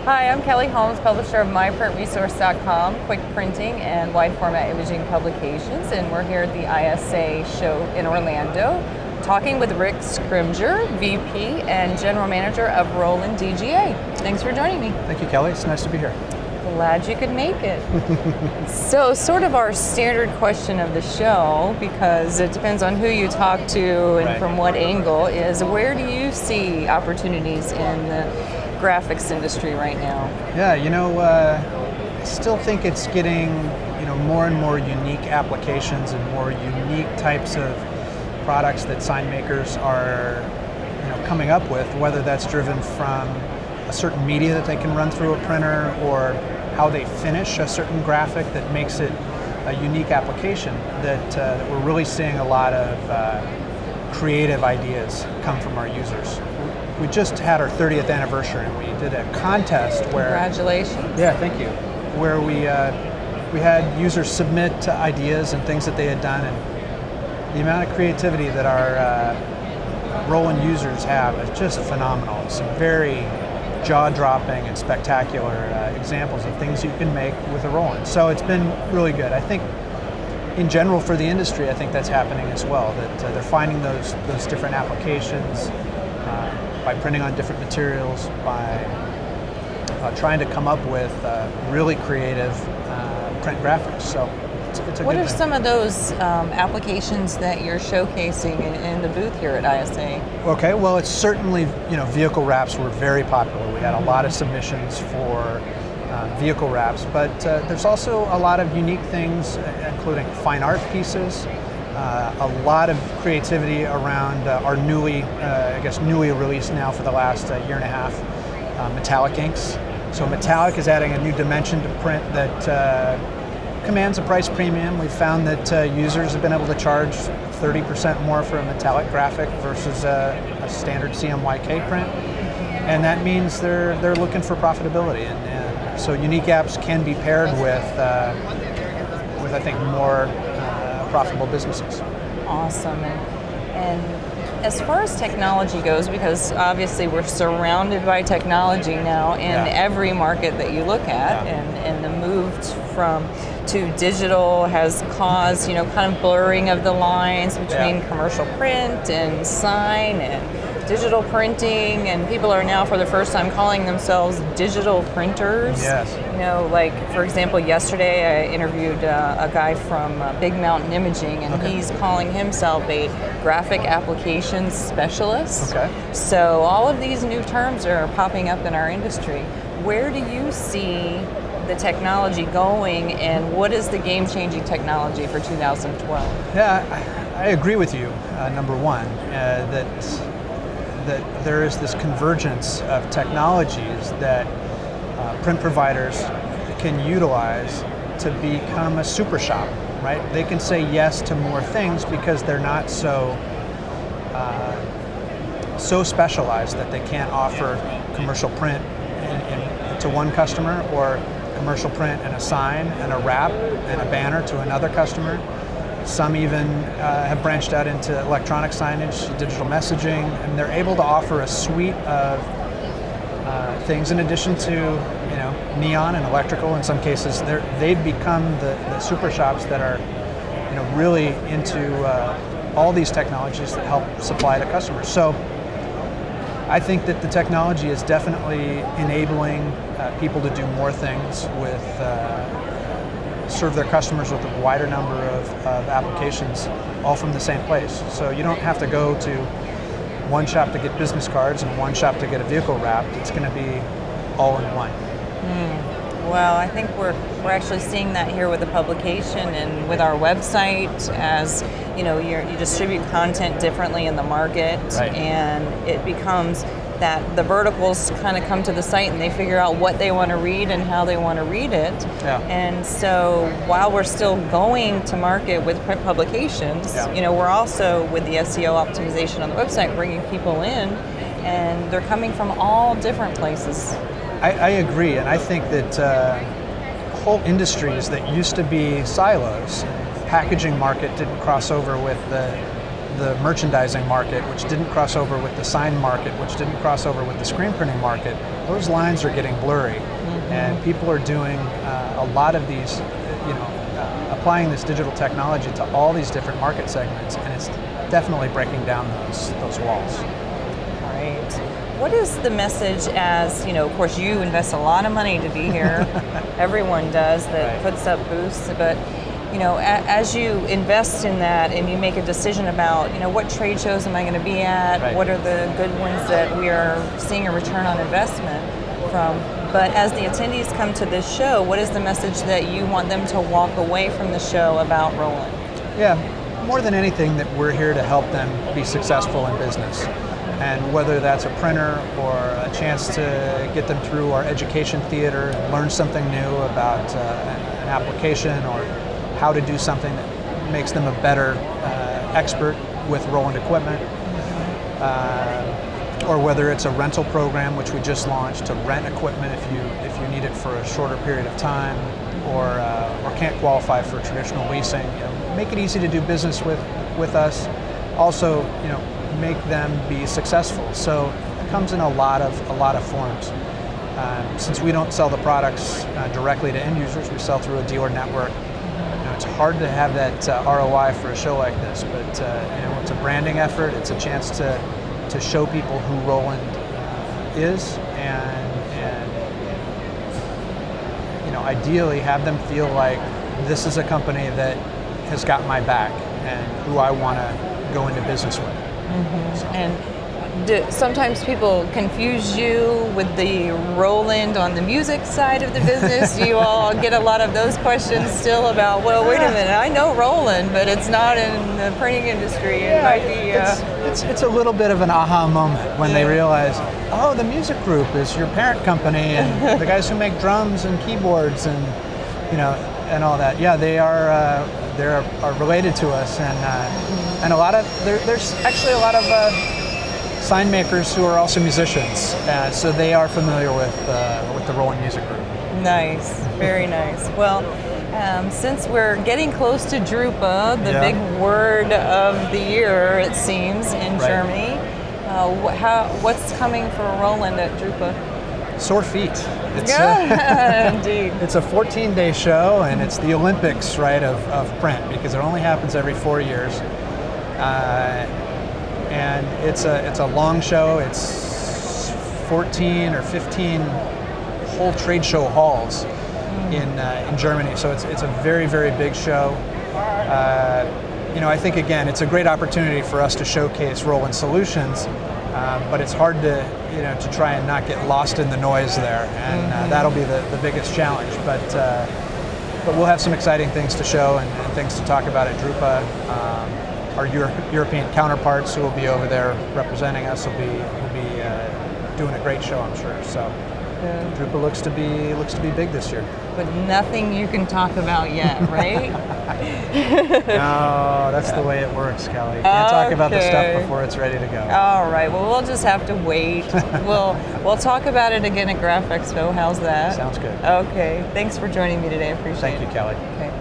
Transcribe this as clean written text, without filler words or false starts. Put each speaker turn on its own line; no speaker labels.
Hi, I'm Kelley Holmes, publisher of MyPrintResource.com, quick printing and wide format imaging publications, and we're here at the ISA show in Orlando talking with Rick Scrimger, VP and General Manager of Roland DGA. Thanks for joining me.
Thank you, Kelley. It's nice to be here.
Glad you could make it. So, sort of our standard question of the show, because it depends on who you talk to and from what angle, is where do you see opportunities in the graphics industry right now?
Yeah, I still think it's getting, more and more unique applications and more unique types of products that sign makers are, coming up with, whether that's driven from a certain media that they can run through a printer or how they finish a certain graphic that makes it a unique application, that we're really seeing a lot of creative ideas come from our users. We just had our 30th anniversary and we did a contest where...
Congratulations.
Yeah, thank you. Where we had users submit ideas and things that they had done, and the amount of creativity that our Roland users have is just phenomenal. Some very jaw-dropping and spectacular examples of things you can make with a Roland. So it's been really good. I think in general for the industry, I think that's happening as well, that they're finding those different applications by printing on different materials, by trying to come up with really creative print graphics. So it's a
What
good
are
thing.
some of those applications that you're showcasing in the booth here at ISA?
Okay, well, it's certainly, vehicle wraps were very popular. We had a lot of submissions for vehicle wraps, but there's also a lot of unique things, including fine art pieces, a lot of creativity around our newly released now for the last year and a half, metallic inks. So metallic is adding a new dimension to print that commands a price premium. We've found that users have been able to charge 30% more for a metallic graphic versus a standard CMYK print, and that means they're looking for profitability, and so unique apps can be paired with I think more profitable businesses.
Awesome. And as far as technology goes, because obviously we're surrounded by technology now in every market that you look at, and the move to digital has caused, kind of blurring of the lines between commercial print and sign and digital printing, and people are now for the first time calling themselves digital printers.
Yes.
Like for example, yesterday I interviewed a guy from Big Mountain Imaging, and he's calling himself a graphic applications specialist.
Okay.
So all of these new terms are popping up in our industry. Where do you see the technology going, and what is the game-changing technology for 2012?
Yeah, I agree with you, number one, that there is this convergence of technologies that print providers can utilize to become a super shop, right? They can say yes to more things because they're not so specialized that they can't offer commercial print to one customer, or commercial print and a sign and a wrap and a banner to another customer. Some even have branched out into electronic signage, digital messaging, and they're able to offer a suite of things in addition to neon and electrical. In some cases, they've become the super shops that are really into all these technologies that help supply to customers. So I think that the technology is definitely enabling people to do more things with serve their customers with a wider number of applications, all from the same place. So you don't have to go to one shop to get business cards and one shop to get a vehicle wrapped. It's going to be all in one.
Well, I think we're actually seeing that here with the publication and with our website, as you distribute content differently in the market, and it becomes that the verticals kind of come to the site and they figure out what they want to read and how they want to read it. And so while we're still going to market with print publications, we're also, with the SEO optimization on the website, bringing people in, and they're coming from all different places.
I agree, and I think that whole industries that used to be silos, packaging market didn't cross over with the the merchandising market, which didn't cross over with the sign market, which didn't cross over with the screen printing market, those lines are getting blurry. And people are doing a lot of these, applying this digital technology to all these different market segments, and it's definitely breaking down those walls.
Right. What is the message as, of course you invest a lot of money to be here, everyone does that puts up booths, but as you invest in that and you make a decision about, what trade shows am I going to be at, what are the good ones that we are seeing a return on investment from, but as the attendees come to this show, what is the message that you want them to walk away from the show about Roland?
Yeah, more than anything that we're here to help them be successful in business. And whether that's a printer or a chance to get them through our education theater and learn something new about an application or how to do something that makes them a better expert with Roland equipment, or whether it's a rental program which we just launched to rent equipment if you need it for a shorter period of time, or can't qualify for traditional leasing. Make it easy to do business with us. Also, make them be successful. So it comes in a lot of forms. Since we don't sell the products directly to end users, we sell through a dealer network. It's hard to have that ROI for a show like this, but it's a branding effort. It's a chance to show people who Roland is, and ideally have them feel like this is a company that has got my back and who I want to go into business with. So.
And sometimes people confuse you with the Roland on the music side of the business. Do you all get a lot of those questions still about, well, wait a minute, I know Roland, but it's not in the printing industry. It might be.
It's a little bit of an aha moment when they realize, oh, the music group is your parent company, and the guys who make drums and keyboards and and all that. Yeah, they are related to us, and a lot of there's actually a lot of sign makers who are also musicians, so they are familiar with the Roland Music Group.
Nice, very nice. Well, since we're getting close to Drupa, the big word of the year, it seems, in Germany, what's coming for Roland at Drupa?
Sore feet.
Indeed.
It's a 14-day show, and it's the Olympics, of print, because it only happens every 4 years. And it's a long show. It's 14 or 15 whole trade show halls in Germany. So it's a very, very big show. I think again it's a great opportunity for us to showcase Roland solutions, but it's hard to try and not get lost in the noise there, and that'll be the biggest challenge. But we'll have some exciting things to show and things to talk about at Drupa. Our European counterparts who will be over there representing us will be doing a great show, I'm sure. So Drupa looks to be big this year.
But nothing you can talk about yet, right?
No, that's the way it works, Kelly. Can't talk about the stuff before it's ready to go.
All right. Well, we'll just have to wait. We'll talk about it again at Graph Expo. How's that?
Sounds good.
Okay. Thanks for joining me today. I appreciate it.
Thank you, Kelly.
Okay.